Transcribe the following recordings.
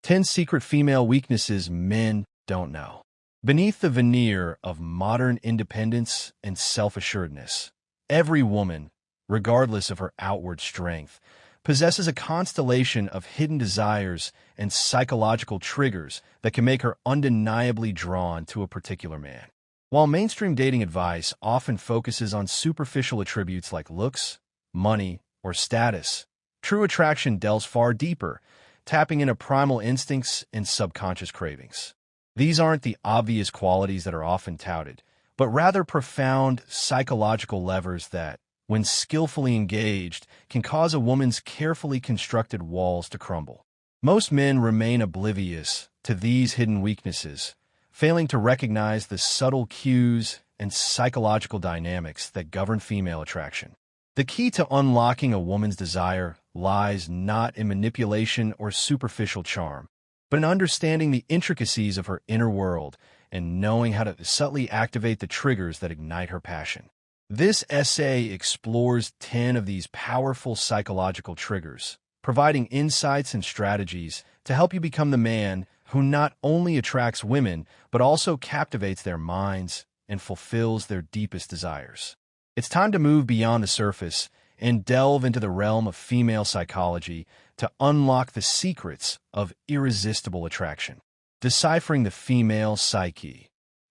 10 secret female weaknesses men don't know. Beneath the veneer of modern independence and self-assuredness, every woman, regardless of her outward strength, possesses a constellation of hidden desires and psychological triggers that can make her undeniably drawn to a particular man. While mainstream dating advice often focuses on superficial attributes like looks, money, or status, true attraction delves far deeper, tapping into primal instincts and subconscious cravings. These aren't the obvious qualities that are often touted, but rather profound psychological levers that, when skillfully engaged, can cause a woman's carefully constructed walls to crumble. Most men remain oblivious to these hidden weaknesses, failing to recognize the subtle cues and psychological dynamics that govern female attraction. The key to unlocking a woman's desire lies not in manipulation or superficial charm, but in understanding the intricacies of her inner world and knowing how to subtly activate the triggers that ignite her passion. This essay explores 10 of these powerful psychological triggers, providing insights and strategies to help you become the man who not only attracts women, but also captivates their minds and fulfills their deepest desires. It's time to move beyond the surface and delve into the realm of female psychology to unlock the secrets of irresistible attraction. Deciphering the female psyche.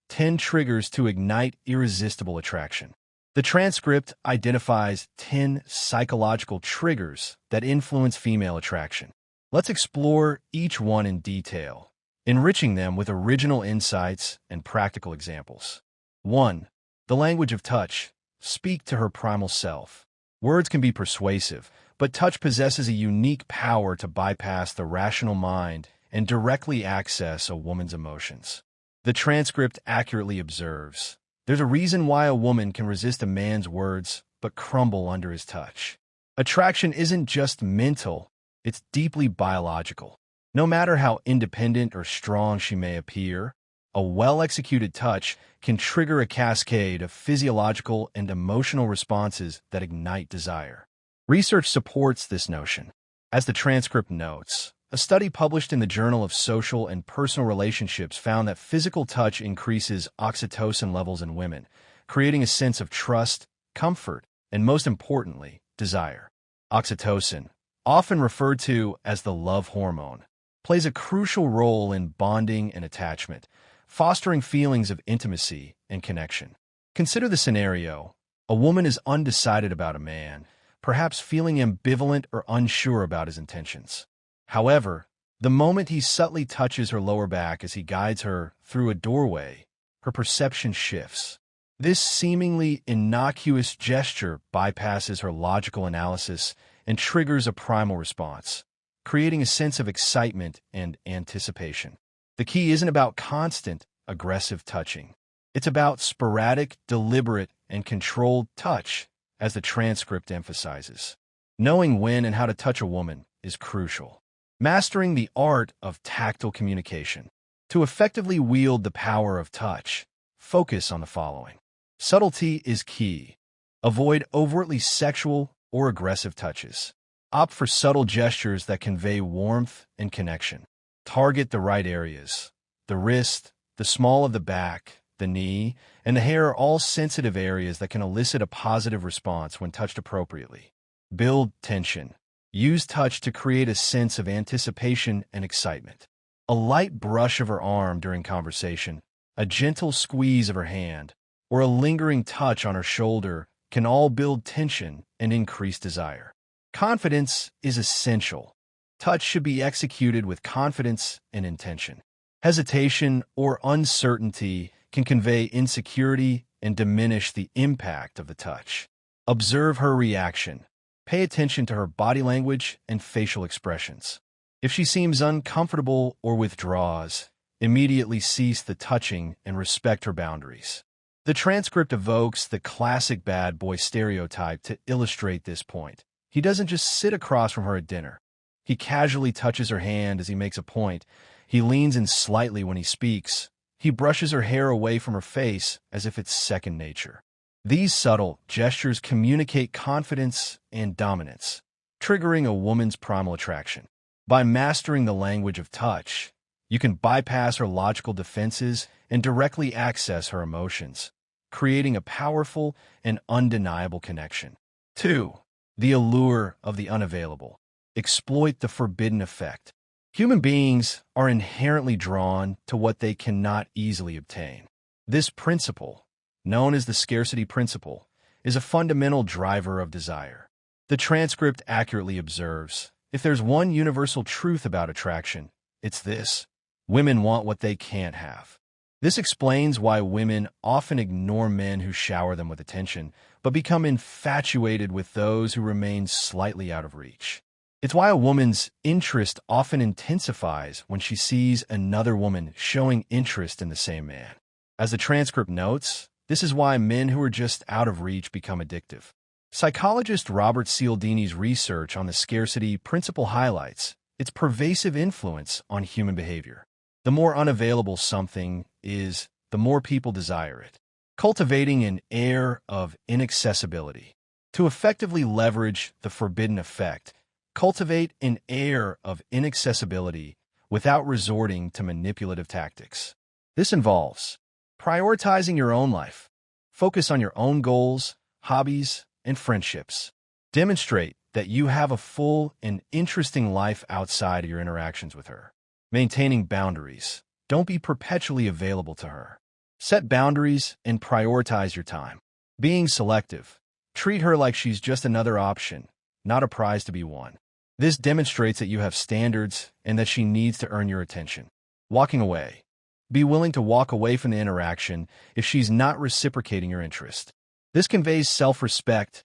10 triggers to ignite irresistible attraction. The transcript identifies 10 psychological triggers that influence female attraction. Let's explore each one in detail, enriching them with original insights and practical examples. 1. The language of touch. Speak to her primal self. Words can be persuasive, but touch possesses a unique power to bypass the rational mind and directly access a woman's emotions. The transcript accurately observes, there's a reason why a woman can resist a man's words but crumble under his touch. Attraction isn't just mental, it's deeply biological. No matter how independent or strong she may appear, a well-executed touch can trigger a cascade of physiological and emotional responses that ignite desire. Research supports this notion. As the transcript notes, a study published in the Journal of Social and Personal Relationships found that physical touch increases oxytocin levels in women, creating a sense of trust, comfort, and most importantly, desire. Oxytocin, often referred to as the love hormone, plays a crucial role in bonding and attachment, fostering feelings of intimacy and connection. Consider the scenario. A woman is undecided about a man, perhaps feeling ambivalent or unsure about his intentions. However, the moment he subtly touches her lower back as he guides her through a doorway, her perception shifts. This seemingly innocuous gesture bypasses her logical analysis and triggers a primal response, creating a sense of excitement and anticipation. The key isn't about constant, aggressive touching. It's about sporadic, deliberate, and controlled touch, as the transcript emphasizes. Knowing when and how to touch a woman is crucial. Mastering the art of tactile communication. To effectively wield the power of touch, focus on the following. Subtlety is key. Avoid overtly sexual or aggressive touches. Opt for subtle gestures that convey warmth and connection. Target the right areas. The wrist, the small of the back, the knee, and the hair are all sensitive areas that can elicit a positive response when touched appropriately. Build tension. Use touch to create a sense of anticipation and excitement. A light brush of her arm during conversation, a gentle squeeze of her hand, or a lingering touch on her shoulder can all build tension and increase desire. Confidence is essential. Touch should be executed with confidence and intention. Hesitation or uncertainty can convey insecurity and diminish the impact of the touch. Observe her reaction. Pay attention to her body language and facial expressions. If she seems uncomfortable or withdraws, immediately cease the touching and respect her boundaries. The transcript evokes the classic bad boy stereotype to illustrate this point. He doesn't just sit across from her at dinner. He casually touches her hand as he makes a point. He leans in slightly when he speaks. He brushes her hair away from her face as if it's second nature. These subtle gestures communicate confidence and dominance, triggering a woman's primal attraction. By mastering the language of touch, you can bypass her logical defenses and directly access her emotions, creating a powerful and undeniable connection. 2. The allure of the unavailable. Exploit the forbidden effect. Human beings are inherently drawn to what they cannot easily obtain. This principle, known as the scarcity principle, is a fundamental driver of desire. The transcript accurately observes, if there's one universal truth about attraction, it's this: women want what they can't have. This explains why women often ignore men who shower them with attention, but become infatuated with those who remain slightly out of reach. It's why a woman's interest often intensifies when she sees another woman showing interest in the same man. As the transcript notes, this is why men who are just out of reach become addictive. Psychologist Robert Cialdini's research on the scarcity principle highlights its pervasive influence on human behavior. The more unavailable something is, the more people desire it. Cultivating an air of inaccessibility. To effectively leverage the forbidden effect, cultivate an air of inaccessibility without resorting to manipulative tactics. This involves prioritizing your own life. Focus on your own goals, hobbies, and friendships. Demonstrate that you have a full and interesting life outside of your interactions with her. Maintaining boundaries. Don't be perpetually available to her. Set boundaries and prioritize your time. Being selective. Treat her like she's just another option, not a prize to be won. This demonstrates that you have standards and that she needs to earn your attention. Walking away. Be willing to walk away from the interaction if she's not reciprocating your interest. This conveys self-respect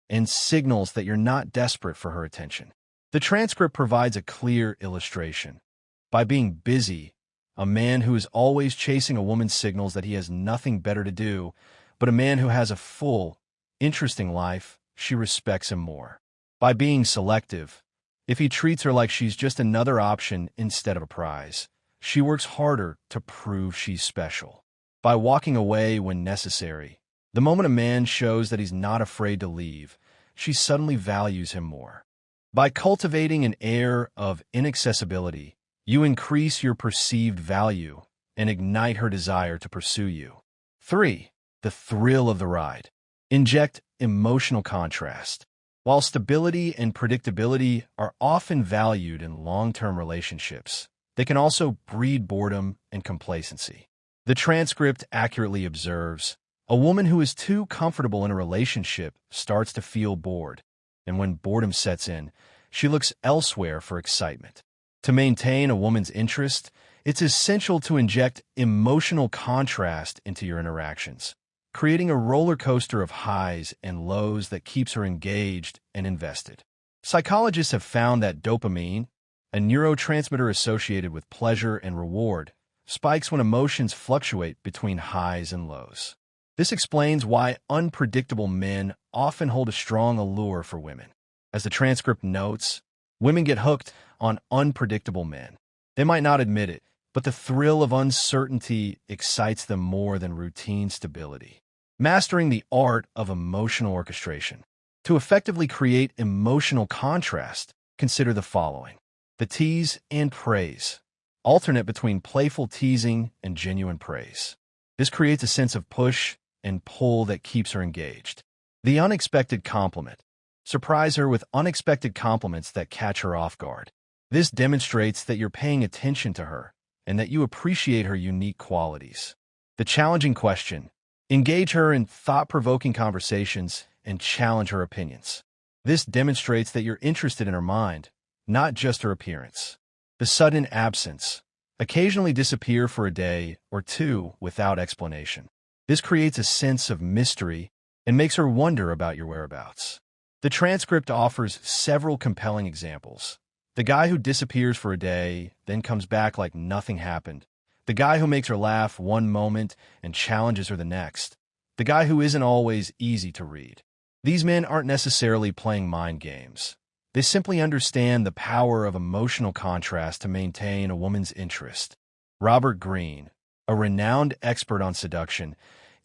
and signals that you're not desperate for her attention. The transcript provides a clear illustration. By being busy, a man who is always chasing a woman signals that he has nothing better to do, but a man who has a full, interesting life, she respects him more. By being selective, if he treats her like she's just another option instead of a prize, she works harder to prove she's special. By walking away when necessary, the moment a man shows that he's not afraid to leave, she suddenly values him more. By cultivating an air of inaccessibility, you increase your perceived value and ignite her desire to pursue you. 3. The thrill of the ride. Inject emotional contrast. While stability and predictability are often valued in long-term relationships, they can also breed boredom and complacency. The transcript accurately observes, a woman who is too comfortable in a relationship starts to feel bored, and when boredom sets in, she looks elsewhere for excitement. To maintain a woman's interest, it's essential to inject emotional contrast into your interactions, creating a roller coaster of highs and lows that keeps her engaged and invested. Psychologists have found that dopamine, a neurotransmitter associated with pleasure and reward, spikes when emotions fluctuate between highs and lows. This explains why unpredictable men often hold a strong allure for women. As the transcript notes, women get hooked on unpredictable men. They might not admit it, but the thrill of uncertainty excites them more than routine stability. Mastering the art of emotional orchestration. To effectively create emotional contrast, consider the following. The tease and praise. Alternate between playful teasing and genuine praise. This creates a sense of push and pull that keeps her engaged. The unexpected compliment. Surprise her with unexpected compliments that catch her off guard. This demonstrates that you're paying attention to her and that you appreciate her unique qualities. The challenging question. Engage her in thought-provoking conversations and challenge her opinions. This demonstrates that you're interested in her mind, not just her appearance. The sudden absence. Occasionally disappear for a day or two without explanation. This creates a sense of mystery and makes her wonder about your whereabouts. The transcript offers several compelling examples. The guy who disappears for a day, then comes back like nothing happened. The guy who makes her laugh one moment and challenges her the next. The guy who isn't always easy to read. These men aren't necessarily playing mind games. They simply understand the power of emotional contrast to maintain a woman's interest. Robert Greene, a renowned expert on seduction,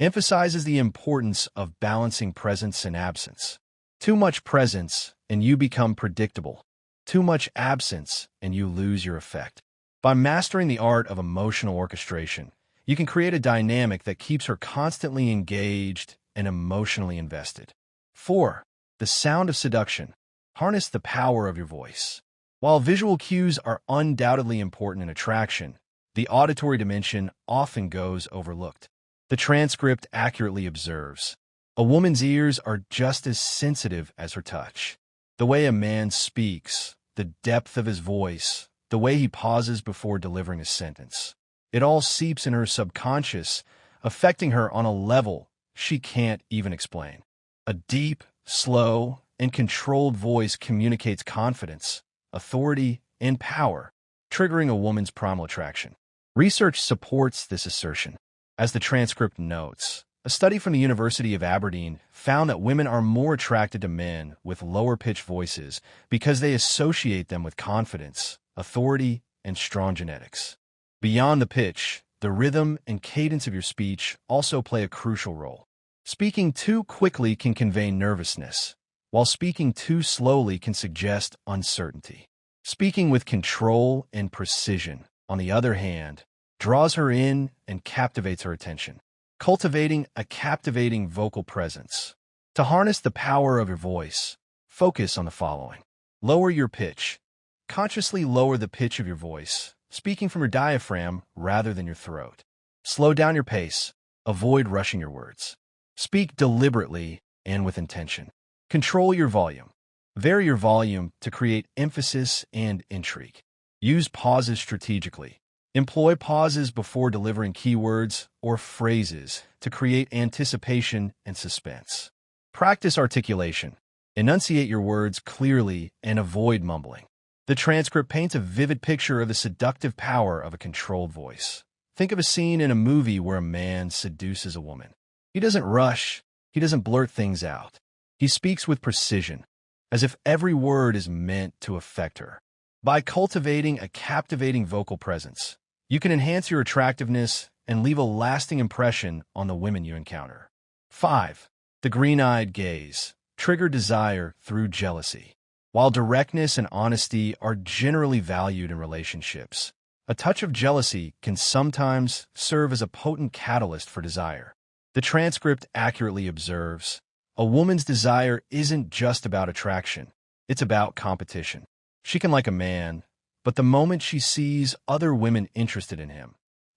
emphasizes the importance of balancing presence and absence. Too much presence, and you become predictable. Too much absence, and you lose your effect. By mastering the art of emotional orchestration, you can create a dynamic that keeps her constantly engaged and emotionally invested. 4. The sound of seduction. Harness the power of your voice. While visual cues are undoubtedly important in attraction, the auditory dimension often goes overlooked. The transcript accurately observes, a woman's ears are just as sensitive as her touch. The way a man speaks, the depth of his voice, the way he pauses before delivering a sentence. It all seeps in her subconscious, affecting her on a level she can't even explain. A deep, slow, and controlled voice communicates confidence, authority, and power, triggering a woman's primal attraction. Research supports this assertion. As the transcript notes, a study from the University of Aberdeen found that women are more attracted to men with lower-pitched voices because they associate them with confidence, authority, and strong genetics. Beyond the pitch, the rhythm and cadence of your speech also play a crucial role. Speaking too quickly can convey nervousness, while speaking too slowly can suggest uncertainty. Speaking with control and precision, on the other hand, draws her in and captivates her attention. Cultivating a captivating vocal presence. To harness the power of your voice, focus on the following. Lower your pitch. Consciously lower the pitch of your voice, speaking from your diaphragm rather than your throat. Slow down your pace. Avoid rushing your words. Speak deliberately and with intention. Control your volume. Vary your volume to create emphasis and intrigue. Use pauses strategically. Employ pauses before delivering keywords or phrases to create anticipation and suspense. Practice articulation. Enunciate your words clearly and avoid mumbling. The transcript paints a vivid picture of the seductive power of a controlled voice. Think of a scene in a movie where a man seduces a woman. He doesn't rush. He doesn't blurt things out. He speaks with precision, as if every word is meant to affect her. By cultivating a captivating vocal presence, you can enhance your attractiveness and leave a lasting impression on the women you encounter. 5. The green-eyed gaze. Trigger desire through jealousy. While directness and honesty are generally valued in relationships, a touch of jealousy can sometimes serve as a potent catalyst for desire. The transcript accurately observes, a woman's desire isn't just about attraction, it's about competition. She can like a man, but the moment she sees other women interested in him,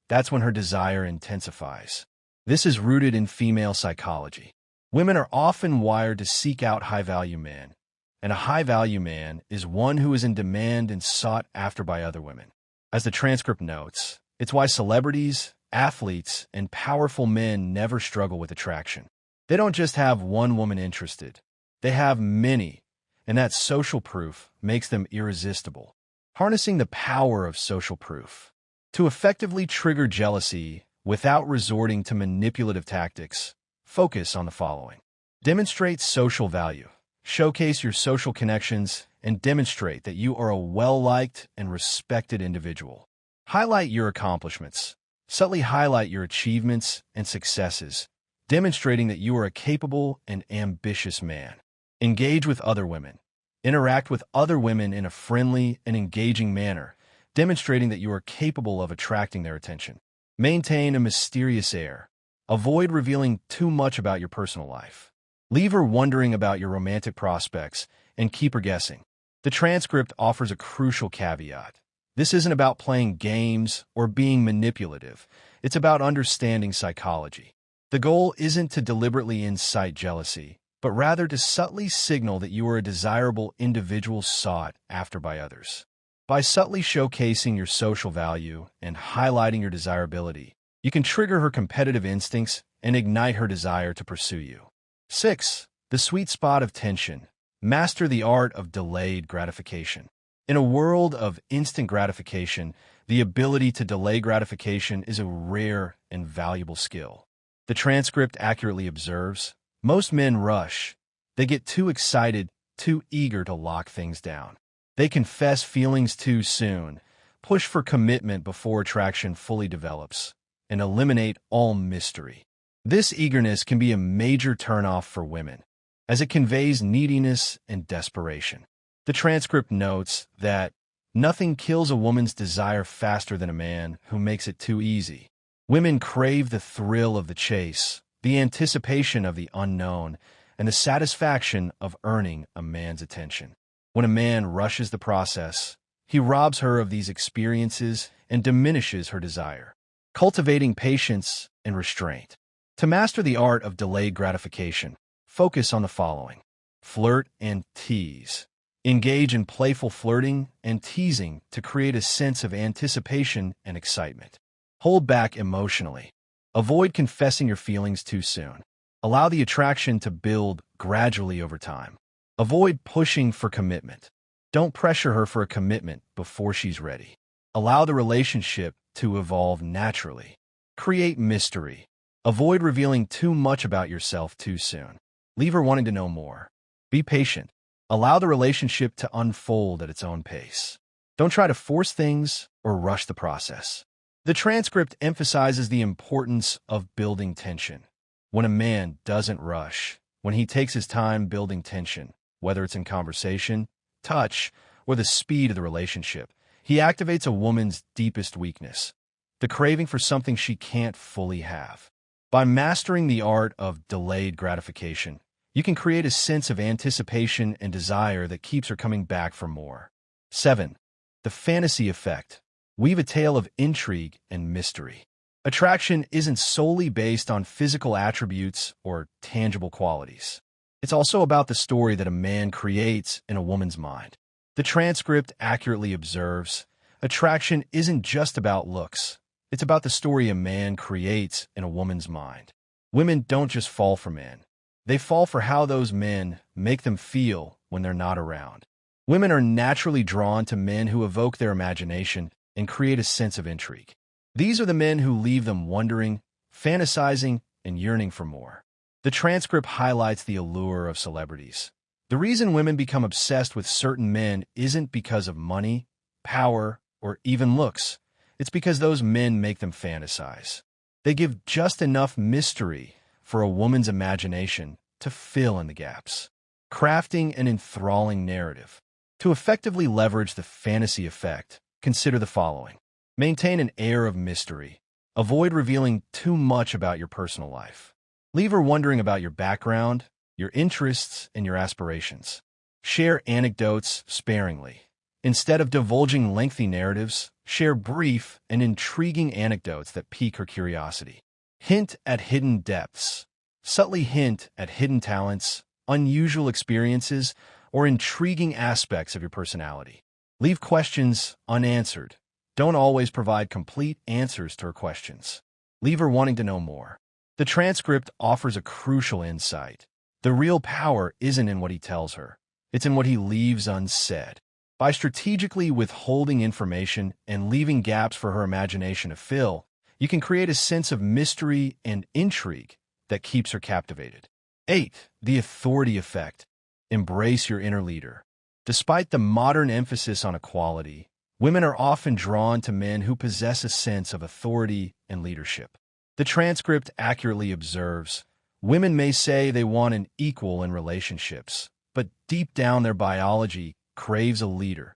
that's when her desire intensifies. This is rooted in female psychology. Women are often wired to seek out high-value men, and a high-value man is one who is in demand and sought after by other women. As the transcript notes, it's why celebrities, athletes, and powerful men never struggle with attraction. They don't just have one woman interested. They have many, and that social proof makes them irresistible. Harnessing the power of social proof. To effectively trigger jealousy without resorting to manipulative tactics, focus on the following. Demonstrate social value. Showcase your social connections and demonstrate that you are a well-liked and respected individual. Highlight your accomplishments. Subtly highlight your achievements and successes, demonstrating that you are a capable and ambitious man. Engage with other women. Interact with other women in a friendly and engaging manner, demonstrating that you are capable of attracting their attention. Maintain a mysterious air. Avoid revealing too much about your personal life. Leave her wondering about your romantic prospects and keep her guessing. The transcript offers a crucial caveat. This isn't about playing games or being manipulative. It's about understanding psychology. The goal isn't to deliberately incite jealousy, but rather to subtly signal that you are a desirable individual sought after by others. By subtly showcasing your social value and highlighting your desirability, you can trigger her competitive instincts and ignite her desire to pursue you. 6. The sweet spot of tension. Master the art of delayed gratification. In a world of instant gratification, the ability to delay gratification is a rare and valuable skill. The transcript accurately observes, most men rush. They get too excited, too eager to lock things down. They confess feelings too soon, push for commitment before attraction fully develops, and eliminate all mystery. This eagerness can be a major turnoff for women, as it conveys neediness and desperation. The The transcript notes that nothing kills a woman's desire faster than a man who makes it too easy. Women crave the thrill of the chase, the anticipation of the unknown, and the satisfaction of earning a man's attention. When a man rushes the process, he robs her of these experiences and diminishes her desire. Cultivating patience and restraint. To master the art of delayed gratification, focus on the following. Flirt and tease. Engage in playful flirting and teasing to create a sense of anticipation and excitement. Hold back emotionally. Avoid confessing your feelings too soon. Allow the attraction to build gradually over time. Avoid pushing for commitment. Don't pressure her for a commitment before she's ready. Allow the relationship to evolve naturally. Create mystery. Avoid revealing too much about yourself too soon. Leave her wanting to know more. Be patient. Allow the relationship to unfold at its own pace. Don't try to force things or rush the process. The transcript emphasizes the importance of building tension. When a man doesn't rush, when he takes his time building tension, whether it's in conversation, touch, or the speed of the relationship, he activates a woman's deepest weakness, the craving for something she can't fully have. By mastering the art of delayed gratification, you can create a sense of anticipation and desire that keeps her coming back for more. 7. The fantasy effect. Weave a tale of intrigue and mystery. Attraction isn't solely based on physical attributes or tangible qualities. It's also about the story that a man creates in a woman's mind. The transcript accurately observes, attraction isn't just about looks. It's about the story a man creates in a woman's mind. Women don't just fall for men. They fall for how those men make them feel when they're not around. Women are naturally drawn to men who evoke their imagination and create a sense of intrigue. These are the men who leave them wondering, fantasizing, and yearning for more. The transcript highlights the allure of celebrities. The reason women become obsessed with certain men isn't because of money, power, or even looks. It's because those men make them fantasize. They give just enough mystery for a woman's imagination to fill in the gaps. Crafting an enthralling narrative. To effectively leverage the fantasy effect, consider the following. Maintain an air of mystery. Avoid revealing too much about your personal life. Leave her wondering about your background, your interests, and your aspirations. Share anecdotes sparingly. Instead of divulging lengthy narratives, share brief and intriguing anecdotes that pique her curiosity. Hint at hidden depths. Subtly hint at hidden talents, unusual experiences, or intriguing aspects of your personality. Leave questions unanswered. Don't always provide complete answers to her questions. Leave her wanting to know more. The transcript offers a crucial insight. The real power isn't in what he tells her. It's in what he leaves unsaid. By strategically withholding information and leaving gaps for her imagination to fill, you can create a sense of mystery and intrigue that keeps her captivated. 8. The authority effect. Embrace your inner leader. Despite the modern emphasis on equality, women are often drawn to men who possess a sense of authority and leadership. The transcript accurately observes, women may say they want an equal in relationships, but deep down their biology craves a leader.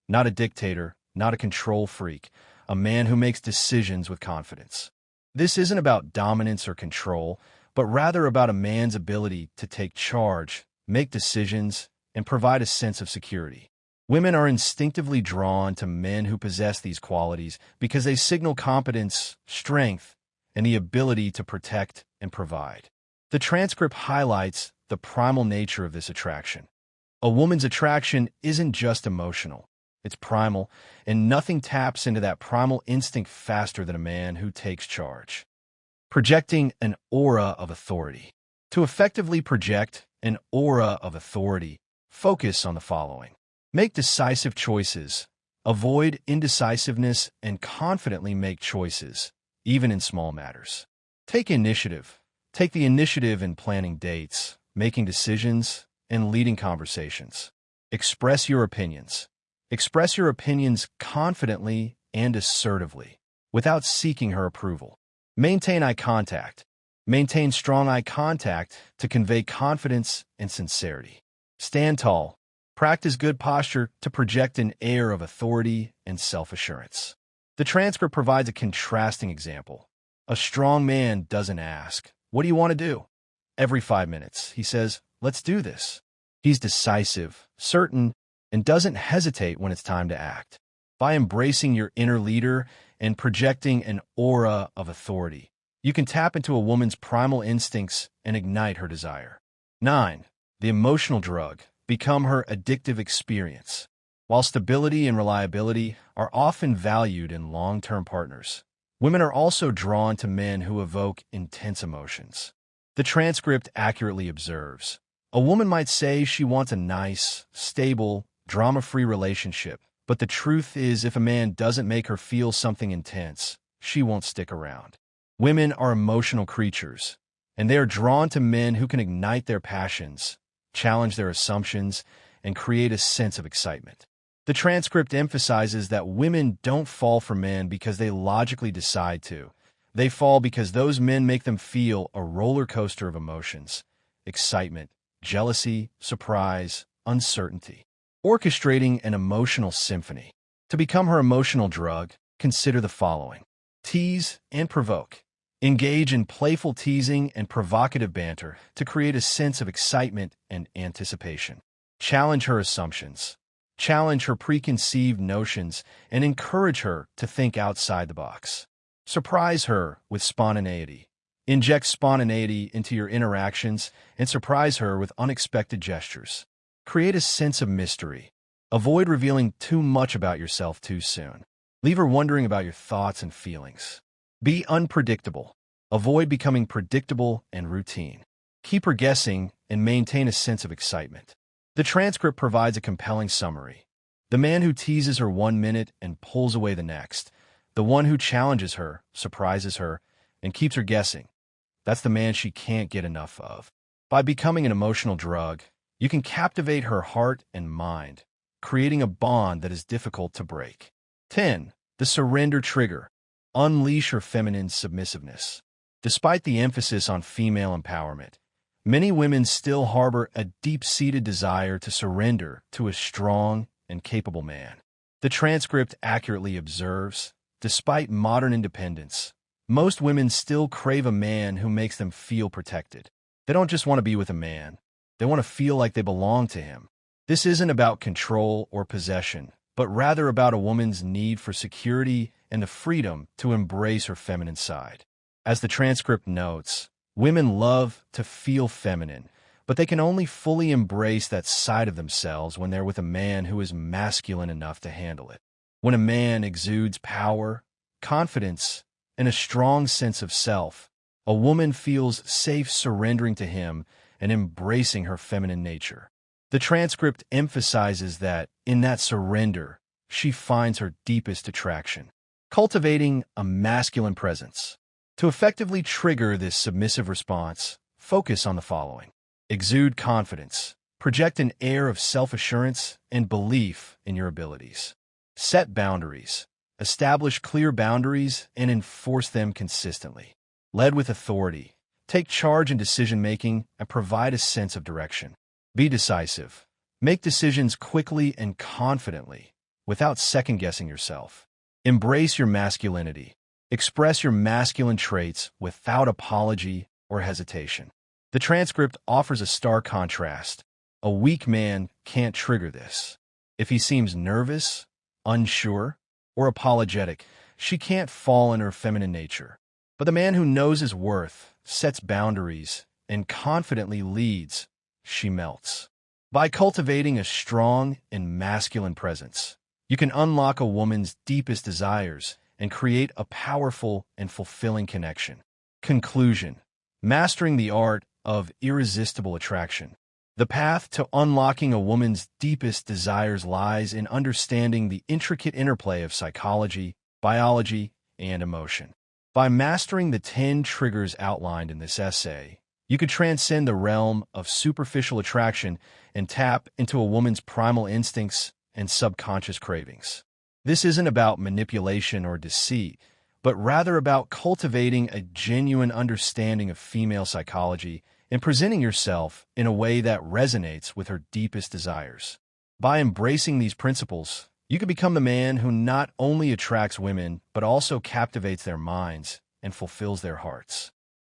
Not a dictator, not a control freak, a man who makes decisions with confidence. This isn't about dominance or control, but rather about a man's ability to take charge, make decisions, and provide a sense of security. Women are instinctively drawn to men who possess these qualities because they signal competence, strength, and the ability to protect and provide. The transcript highlights the primal nature of this attraction. A woman's attraction isn't just emotional. It's primal, and nothing taps into that primal instinct faster than a man who takes charge. Projecting an aura of authority. To effectively project an aura of authority, focus on the following. Make decisive choices. Avoid indecisiveness and confidently make choices, even in small matters. Take initiative. Take the initiative in planning dates, making decisions, and leading conversations. Express your opinions. Express your opinions confidently and assertively, without seeking her approval. Maintain eye contact. Maintain strong eye contact to convey confidence and sincerity. Stand tall. Practice good posture to project an air of authority and self-assurance. The transcript provides a contrasting example. A strong man doesn't ask, "What do you want to do?" Every 5 minutes. He says, "Let's do this." He's decisive, certain, and doesn't hesitate when it's time to act. By embracing your inner leader and projecting an aura of authority, you can tap into a woman's primal instincts and ignite her desire. 9. The emotional drug. Become her addictive experience. While stability and reliability are often valued in long-term partners, women are also drawn to men who evoke intense emotions. The transcript accurately observes. A woman might say she wants a nice, stable, drama-free relationship, but the truth is if a man doesn't make her feel something intense, she won't stick around. Women are emotional creatures, and they are drawn to men who can ignite their passions, challenge their assumptions, and create a sense of excitement. The transcript emphasizes that women don't fall for men because they logically decide to. They fall because those men make them feel a roller coaster of emotions: excitement, jealousy, surprise, uncertainty, orchestrating an emotional symphony. To become her emotional drug, consider the following. Tease and provoke. Engage in playful teasing and provocative banter to create a sense of excitement and anticipation. Challenge her assumptions. Challenge her preconceived notions and encourage her to think outside the box. Surprise her with spontaneity. Inject spontaneity into your interactions and surprise her with unexpected gestures. Create a sense of mystery. Avoid revealing too much about yourself too soon. Leave her wondering about your thoughts and feelings. Be unpredictable. Avoid becoming predictable and routine. Keep her guessing and maintain a sense of excitement. The transcript provides a compelling summary. The man who teases her 1 minute and pulls away the next. The one who challenges her, surprises her, and keeps her guessing. That's the man she can't get enough of. By becoming an emotional drug, you can captivate her heart and mind, creating a bond that is difficult to break. 10. The surrender trigger. Unleash her feminine submissiveness. Despite the emphasis on female empowerment, many women still harbor a deep-seated desire to surrender to a strong and capable man. The transcript accurately observes, despite modern independence, most women still crave a man who makes them feel protected. They don't just want to be with a man. They want to feel like they belong to him. This isn't about control or possession, but rather about a woman's need for security and the freedom to embrace her feminine side. As the transcript notes, women love to feel feminine, but they can only fully embrace that side of themselves when they're with a man who is masculine enough to handle it. When a man exudes power, confidence, and a strong sense of self, a woman feels safe surrendering to him and embracing her feminine nature. The transcript emphasizes that, in that surrender, she finds her deepest attraction. Cultivating a masculine presence. To effectively trigger this submissive response, focus on the following. Exude confidence. Project an air of self-assurance and belief in your abilities. Set boundaries. Establish clear boundaries and enforce them consistently. Lead with authority. Take charge in decision-making and provide a sense of direction. Be decisive. Make decisions quickly and confidently, without second-guessing yourself. Embrace your masculinity. Express your masculine traits without apology or hesitation. The transcript offers a stark contrast. A weak man can't trigger this. If he seems nervous, unsure, or apologetic, she can't fall in her feminine nature. But the man who knows his worth, sets boundaries, and confidently leads, she melts. By cultivating a strong and masculine presence, you can unlock a woman's deepest desires and create a powerful and fulfilling connection. Conclusion. Mastering the art of irresistible attraction. The path to unlocking a woman's deepest desires lies in understanding the intricate interplay of psychology, biology, and emotion. By mastering the 10 triggers outlined in this essay, you could transcend the realm of superficial attraction and tap into a woman's primal instincts and subconscious cravings. This isn't about manipulation or deceit, but rather about cultivating a genuine understanding of female psychology and presenting yourself in a way that resonates with her deepest desires. By embracing these principles, you can become the man who not only attracts women, but also captivates their minds and fulfills their hearts.